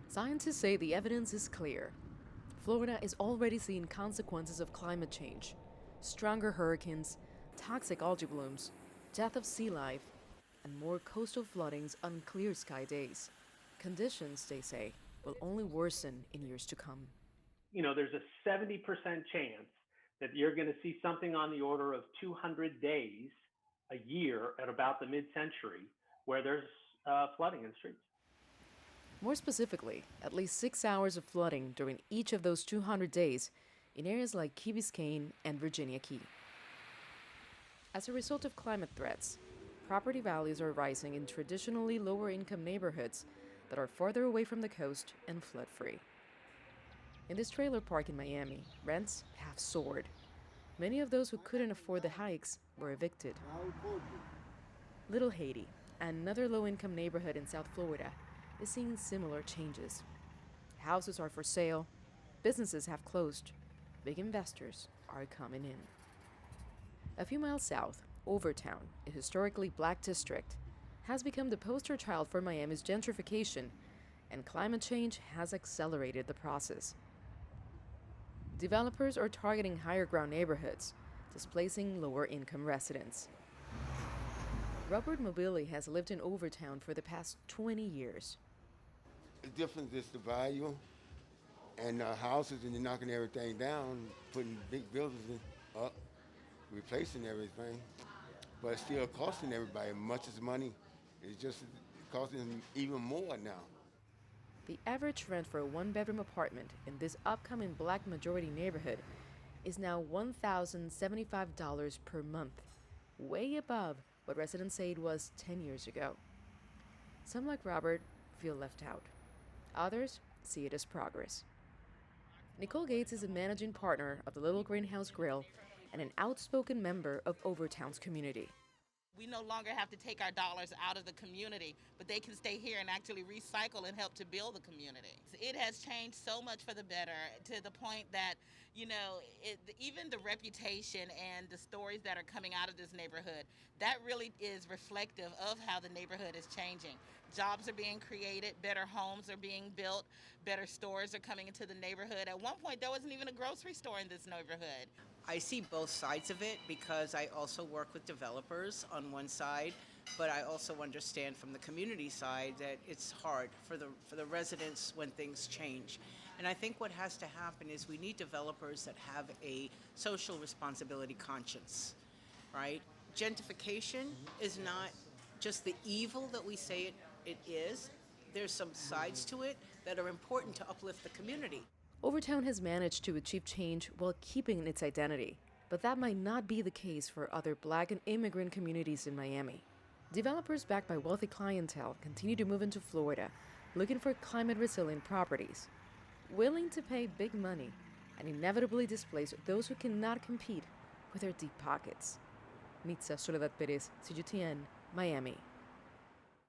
Scientists say the evidence is clear. Florida is already seeing consequences of climate change: stronger hurricanes, toxic algae blooms, death of sea life, and more coastal floodings on clear sky days. Conditions, they say, will only worsen in years to come. There's a 70% chance that you're going to see something on the order of 200 days a year at about the mid-century where there's flooding in streets. More specifically, at least 6 hours of flooding during each of those 200 days in areas like Key Biscayne and Virginia Key. As a result of climate threats, property values are rising in traditionally lower-income neighborhoods that are farther away from the coast and flood-free. In this trailer park in Miami, rents have soared. Many of those who couldn't afford the hikes were evicted. Little Haiti, another low-income neighborhood in South Florida, is seeing similar changes. Houses are for sale, businesses have closed, big investors are coming in. A few miles south, Overtown, a historically black district, has become the poster child for Miami's gentrification, and climate change has accelerated the process. Developers are targeting higher ground neighborhoods, displacing lower income residents. Robert Mobili has lived in Overtown for the past 20 years. The difference is the value and houses, and you're knocking everything down, putting big buildings up, replacing everything. But it's still costing everybody much as money. It's just costing them even more now. The average rent for a one-bedroom apartment in this upcoming black majority neighborhood is now $1,075 per month, way above what residents say it was 10 years ago. Some, like Robert, feel left out. Others see it as progress. Nicole Gates is a managing partner of the Little Greenhouse Grill and an outspoken member of Overtown's community. We no longer have to take our dollars out of the community, but they can stay here and actually recycle and help to build the community. It has changed so much for the better, to the point that, even the reputation and the stories that are coming out of this neighborhood, that really is reflective of how the neighborhood is changing. Jobs are being created, better homes are being built, better stores are coming into the neighborhood. At one point, there wasn't even a grocery store in this neighborhood. I see both sides of it because I also work with developers on one side, but I also understand from the community side that it's hard for the residents when things change. And I think what has to happen is we need developers that have a social responsibility conscience, right? Gentrification is not just the evil that we say it is. There's some sides to it that are important to uplift the community. Overtown has managed to achieve change while keeping its identity, but that might not be the case for other Black and immigrant communities in Miami. Developers backed by wealthy clientele continue to move into Florida, looking for climate-resilient properties, willing to pay big money and inevitably displace those who cannot compete with their deep pockets. Nitza, Soledad, Perez, CGTN, Miami.